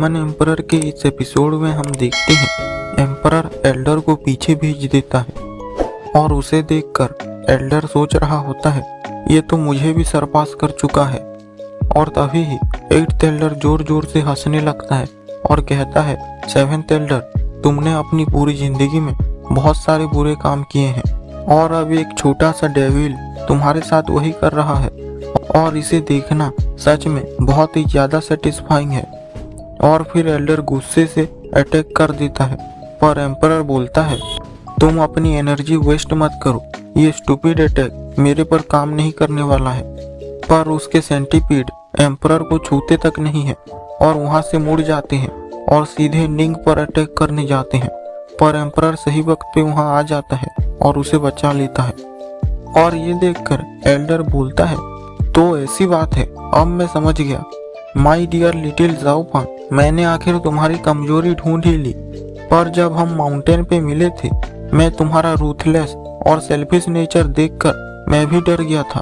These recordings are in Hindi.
डेमन एम्परर के इस एपिसोड में हम देखते हैं एम्परर एल्डर को पीछे भेज देता है और उसे देखकर एल्डर सोच रहा होता है ये तो मुझे भी सरपास कर चुका है। और तभी ही 8th एल्डर जोर जोर से हंसने लगता है और कहता है 7th एल्डर, तुमने अपनी पूरी जिंदगी में बहुत सारे बुरे काम किए हैं और अब एक छोटा सा डेविल तुम्हारे साथ वही कर रहा है और इसे देखना सच में बहुत ही ज्यादा सेटिस्फाइंग है। और फिर एल्डर गुस्से से अटैक कर देता है, पर एम्परर बोलता है तुम अपनी एनर्जी वेस्ट मत करो, ये स्टूपिड अटैक मेरे पर काम नहीं करने वाला है। पर उसके सेंटीपीड एम्परर को छूते तक नहीं है और वहां से मुड़ जाते हैं और सीधे निंग पर अटैक करने जाते हैं, पर एम्परर सही वक्त पे वहां आ जाता है और उसे बचा लेता है। और ये देखकर एल्डर बोलता है तो ऐसी बात है, अब मैं समझ गया। माई डियर लिटिल जाओफान, मैंने आखिर तुम्हारी कमजोरी ढूंढ ही ली। पर जब हम माउंटेन पे मिले थे मैं तुम्हारा रूथलेस और सेल्फिश नेचर देखकर मैं भी डर गया था।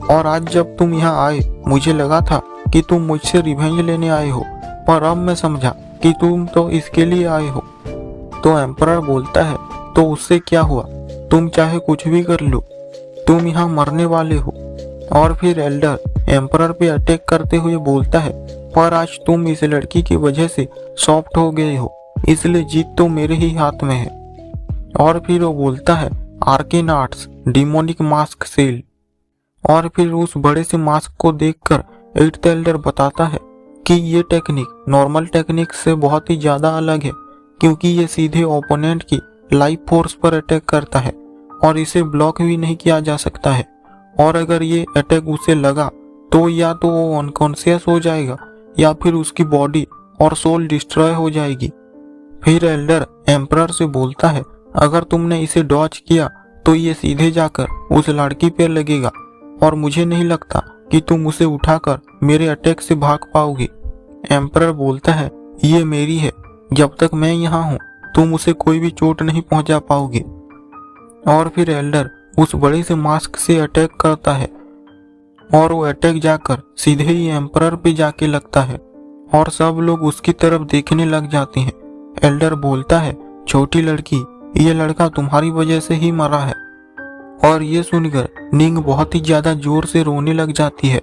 और आज जब तुम यहाँ आए मुझे लगा था कि तुम मुझसे रिवेंज लेने आए हो, पर अब मैं समझा कि तुम तो इसके लिए आए हो। तो एम्परर बोलता है तो उससे क्या हुआ, तुम चाहे कुछ भी कर लो, तुम यहाँ मरने वाले हो। और फिर एल्डर एम्परर पे अटैक करते हुए बोलता है पर आज तुम इस लड़की की वजह से सॉफ्ट हो गए हो, इसलिए जीत तो मेरे ही हाथ में है। और फिर वो बोलता है arcane arts demonic mask sale. और फिर उस बड़े से मास्क को देखकर 8th एल्डर बताता है कि ये टेक्निक नॉर्मल टेक्निक से बहुत ही ज्यादा अलग है, क्योंकि ये सीधे ओपोनेंट की लाइफ फोर्स पर अटैक करता है और इसे ब्लॉक भी नहीं किया जा सकता है। और अगर ये अटैक उसे लगा तो या तो वो अनकॉन्शियस हो जाएगा या फिर उसकी बॉडी और सोल डिस्ट्रॉय हो जाएगी। फिर एल्डर एम्परर से बोलता है अगर तुमने इसे डॉज किया तो ये सीधे जाकर उस लड़की पे लगेगा और मुझे नहीं लगता कि तुम उसे उठाकर मेरे अटैक से भाग पाओगे। एम्परर बोलता है ये मेरी है, जब तक मैं यहाँ हूँ तुम उसे कोई भी चोट नहीं पहुंचा पाओगे। और फिर एल्डर उस बड़े से मास्क से अटैक करता है और वो अटैक जाकर सीधे ही एम्परर पे जाके लगता है और सब लोग उसकी तरफ देखने लग जाते हैं। एल्डर बोलता है छोटी लड़की, ये लड़का तुम्हारी वजह से ही मरा है। और ये सुनकर निंग बहुत ही ज्यादा जोर से रोने लग जाती है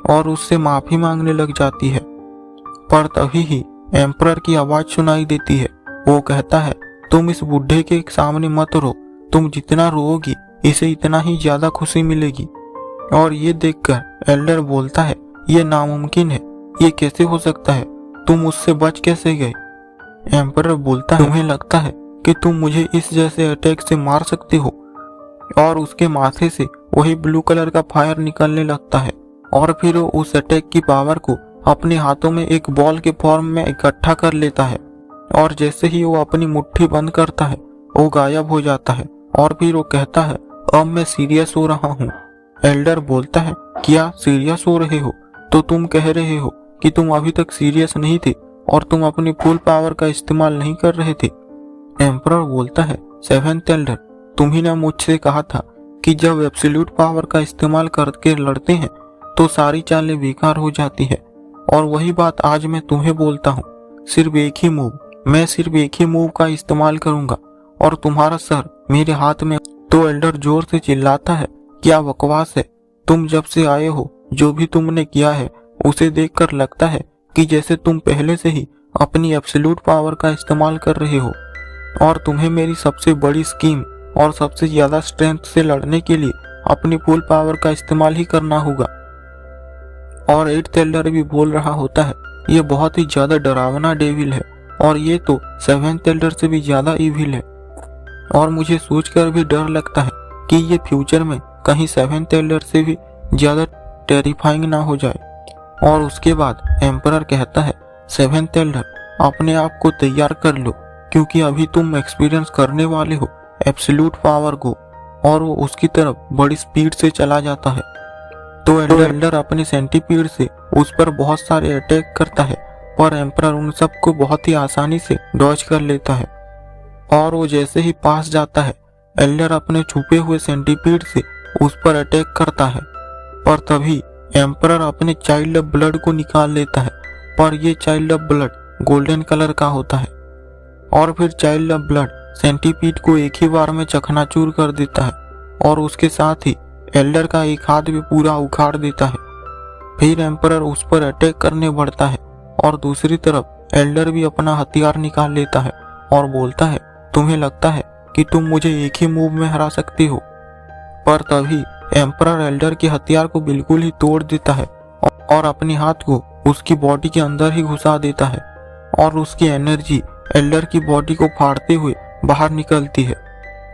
और उससे माफी मांगने लग जाती है। पर तभी ही एम्परर की आवाज सुनाई देती है, वो कहता है तुम इस बुढ़े के सामने मत रो, तुम जितना रोओगी इसे इतना ही ज्यादा खुशी मिलेगी। और ये देखकर एल्डर बोलता है ये नामुमकिन है, ये कैसे हो सकता है, तुम उससे बच कैसे गए। एम्परर बोलता है तुम्हें लगता है कि तुम मुझे इस जैसे अटैक से मार सकते हो। और उसके माथे से वही ब्लू कलर का फायर निकलने लगता है और फिर वो उस अटैक की पावर को अपने हाथों में एक बॉल के फॉर्म में इकट्ठा कर लेता है और जैसे ही वो अपनी मुट्ठी बंद करता है वो गायब हो जाता है। और फिर वो कहता है अब मैं सीरियस हो रहा हूँ। एल्डर बोलता है क्या सीरियस हो रहे हो, तो तुम कह रहे हो कि तुम अभी तक सीरियस नहीं थे और तुम अपनी फुल पावर का इस्तेमाल नहीं कर रहे थे। एम्परर बोलता है 7th एल्डर, तुम ही ने मुझसे कहा था कि जब एब्सोल्यूट पावर का इस्तेमाल करके लड़ते हैं तो सारी चालें बेकार हो जाती है, और वही बात आज मैं तुम्हें बोलता हूँ। सिर्फ एक ही मूव, मैं सिर्फ एक ही मूव का इस्तेमाल करूंगा और तुम्हारा सर मेरे हाथ में। तो एल्डर जोर से चिल्लाता है क्या बकवास है, तुम जब से आए हो जो भी तुमने किया है उसे देखकर लगता है कि जैसे तुम पहले से ही अपनी एब्सोल्यूट पावर का इस्तेमाल कर रहे हो और तुम्हें मेरी सबसे बड़ी स्कीम और सबसे ज्यादा स्ट्रेंथ से लड़ने के लिए अपनी फुल पावर का इस्तेमाल ही करना होगा। और 8th एल्डर भी बोल रहा होता है ये बहुत ही ज्यादा डरावना डेविल है और ये तो 7th एल्डर से भी ज्यादा इविल है। और मुझे सोचकर भी डर लगता है कि ये फ्यूचर में कहीं 7th एल्डर से भी ज्यादा टेरिफाइंग ना हो जाए। और उसके बाद एम्परर कहता है 7th एल्डर, अपने आप को तैयार कर लो, क्योंकि अभी तुम एक्सपीरियंस करने वाले हो एब्सोल्यूट पावर को। और वो उसकी तरफ बड़ी स्पीड से चला जाता है। तो एल्डर अपने सेंटीपीड से उस पर बहुत सारे अटैक करता है, पर एम्परर उन सबको बहुत ही आसानी से डॉज कर लेता है। और वो जैसे ही पास जाता है एल्डर अपने छुपे हुए सेंटीपीड से उस पर अटैक करता है, पर तभी एम्परर अपने चाइल्ड ब्लड को निकाल लेता है पर ये child of blood golden colour का होता है। और फिर चाइल्ड ऑफ ब्लड सेंटीपीड को एक ही बार में चकनाचूर कर देता है और उसके साथ ही एल्डर का एक हाथ भी पूरा उखाड़ देता है। फिर एम्परर उस पर अटैक करने बढ़ता है और दूसरी तरफ एल्डर भी अपना हथियार निकाल लेता है और बोलता है, तुम्हें लगता है कि तुम मुझे एक ही मूव में हरा सकती हो। पर तभी एम्परर एल्डर के हथियार को बिल्कुल ही तोड़ देता है और अपने हाथ को उसकी बॉडी के अंदर ही घुसा देता है और उसकी एनर्जी एल्डर की बॉडी को फाड़ते हुए बाहर निकलती है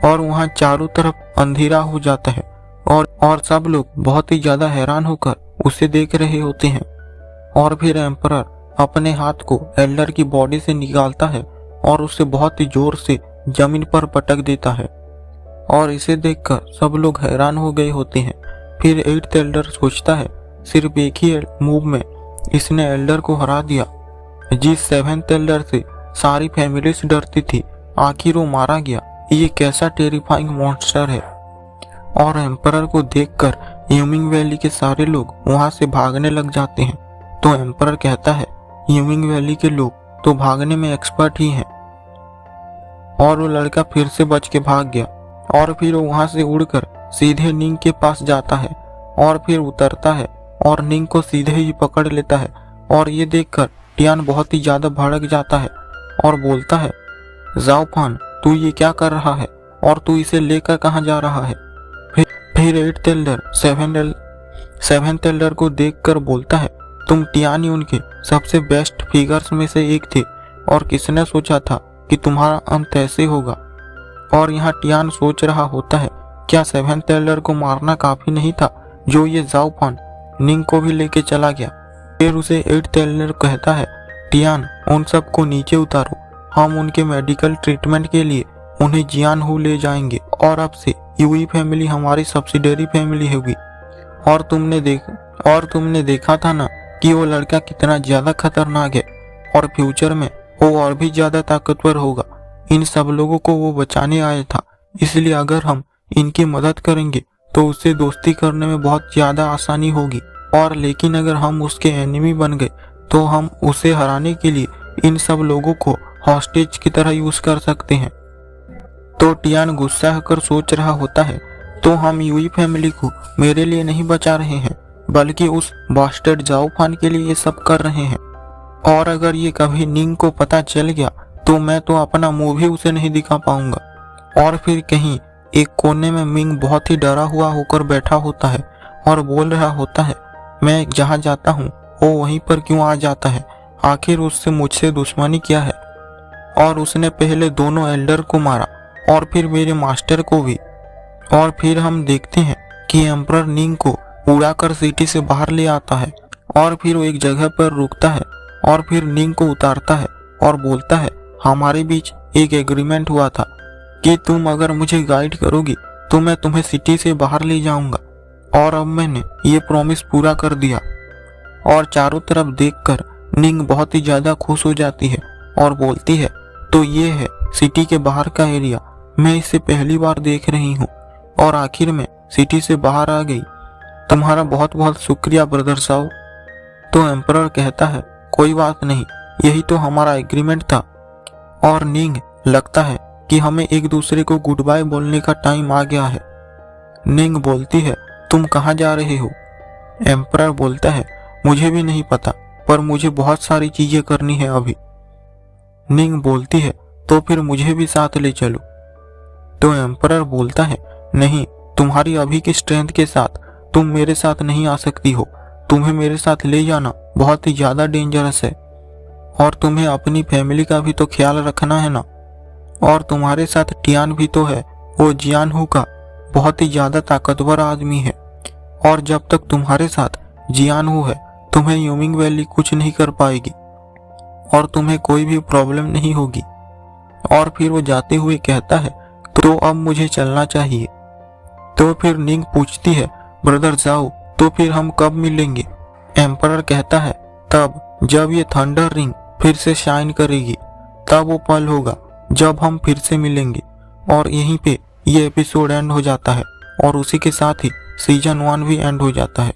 और वहां चारों तरफ अंधेरा हो जाता है और सब लोग बहुत ही ज्यादा हैरान होकर उसे देख रहे होते हैं। और फिर एम्परर अपने हाथ को एल्डर की बॉडी से निकालता है और उसे बहुत ही जोर से जमीन पर पटक देता है और इसे देखकर सब लोग हैरान हो गए होते हैं। फिर 8th एल्डर सोचता है, सिर्फ एक ही मूव में इसने एल्डर को हरा दिया। जिस 7th एल्डर से सारी फैमिलीज डरती थी, आखिर वो मारा गया। ये कैसा टेरिफाइंग मॉन्स्टर है। और एम्परर को देखकर यूमिंग वैली के सारे लोग वहां से भागने लग जाते हैं। तो एम्परर कहता है, यूमिंग वैली के लोग तो भागने में एक्सपर्ट ही हैं। और वो लड़का फिर से बच के भाग गया और फिर वो वहां से उड़कर सीधे निंग के पास जाता है और फिर उतरता है और निंग को सीधे ही पकड़ लेता है। और ये देखकर टियान बहुत ही ज्यादा भड़क जाता है और बोलता है, जाओ फान, तू ये क्या कर रहा है और तू इसे लेकर कहाँ जा रहा है। फिर 8th एल्डर 7th एल्डर को देखकर बोलता है, तुम टियान ही उनके सबसे बेस्ट फिगर्स में से एक थे और किसने सोचा था कि तुम्हारा अंत ऐसे होगा। और यहाँ टियान सोच रहा होता है, क्या 7th एल्डर को मारना काफी नहीं था जो ये जाओ फान निंग को भी लेके चला गया। फिर उसे 8th एल्डर कहता है, टियान उन सबको नीचे उतारो, हम उनके मेडिकल ट्रीटमेंट के लिए उन्हें जियान हू ले जाएंगे और अब से यूई फैमिली हमारी सब्सिडरी फैमिली होगी। और तुमने देखा था ना कि वो लड़का कितना ज्यादा खतरनाक है और फ्यूचर में वो और भी ज्यादा ताकतवर होगा। इन सब लोगों को वो बचाने आया था, इसलिए अगर हम इनकी मदद करेंगे तो उससे दोस्ती करने में बहुत ज्यादा आसानी होगी। और लेकिन अगर हम उसके एनिमी बन गए तो हम उसे हराने के लिए इन सब लोगों को हॉस्टेज की तरह यूज कर सकते हैं। तो टियान गुस्सा होकर सोच रहा होता है, तो हम यूई फैमिली को मेरे लिए नहीं बचा रहे हैं बल्कि उस बास्टर्ड जाओ फान के लिए ये सब कर रहे हैं। और अगर ये कभी निंग को पता चल गया तो मैं तो अपना मुंह भी उसे नहीं दिखा पाऊंगा। और फिर कहीं एक कोने में मिंग बहुत ही डरा हुआ होकर बैठा होता है और बोल रहा होता है, मैं जहाँ जाता हूँ वो वहीं पर क्यों आ जाता है, आखिर उससे मुझसे दुश्मनी क्या है। और उसने पहले दोनों एल्डर को मारा और फिर मेरे मास्टर को भी। और फिर हम देखते हैं कि एम्परर निंग को उड़ाकर सिटी से बाहर ले आता है और फिर वो एक जगह पर रुकता है और फिर निंग को उतारता है और बोलता है, हमारे बीच एक एग्रीमेंट हुआ था कि तुम अगर मुझे गाइड करोगी तो मैं तुम्हें सिटी से बाहर ले जाऊंगा और अब मैंने ये प्रॉमिस पूरा कर दिया। और चारों तरफ देखकर निंग बहुत ही ज्यादा खुश हो जाती है और बोलती है, तो ये है सिटी के बाहर का एरिया, मैं इसे पहली बार देख रही हूँ और आखिर में सिटी से बाहर आ गई। तुम्हारा बहुत बहुत शुक्रिया ब्रदर साहब। तो एम्परर कहता है, कोई बात नहीं, यही तो हमारा एग्रीमेंट था। और निंग लगता है कि हमें एक दूसरे को गुड बाय बोलने का टाइम आ गया है। निंग बोलती है, तुम कहाँ जा रहे हो। एम्परर बोलता है, मुझे भी नहीं पता, पर मुझे बहुत सारी चीजें करनी है अभी। निंग बोलती है, तो फिर मुझे भी साथ ले चलो। तो एम्परर बोलता है, नहीं, तुम्हारी अभी की स्ट्रेंथ के साथ तुम मेरे साथ नहीं आ सकती हो, तुम्हें मेरे साथ ले जाना बहुत ही ज्यादा डेंजरस है और तुम्हें अपनी फैमिली का भी तो ख्याल रखना है ना। और तुम्हारे साथ टियान भी तो है, वो जियान हू का बहुत ही ज्यादा ताकतवर आदमी है और जब तक तुम्हारे साथ जियान हू है तुम्हें यूमिंग वैली कुछ नहीं कर पाएगी और तुम्हें कोई भी प्रॉब्लम नहीं होगी। और फिर वो जाते हुए कहता है, तो अब मुझे चलना चाहिए। तो फिर निंग पूछती है, ब्रदर जाओ, तो फिर हम कब मिलेंगे। एम्परर कहता है, तब जब ये थंडर रिंग फिर से शाइन करेगी, तब वो पल होगा जब हम फिर से मिलेंगे। और यहीं पे ये एपिसोड एंड हो जाता है और उसी के साथ ही सीजन 1 भी एंड हो जाता है।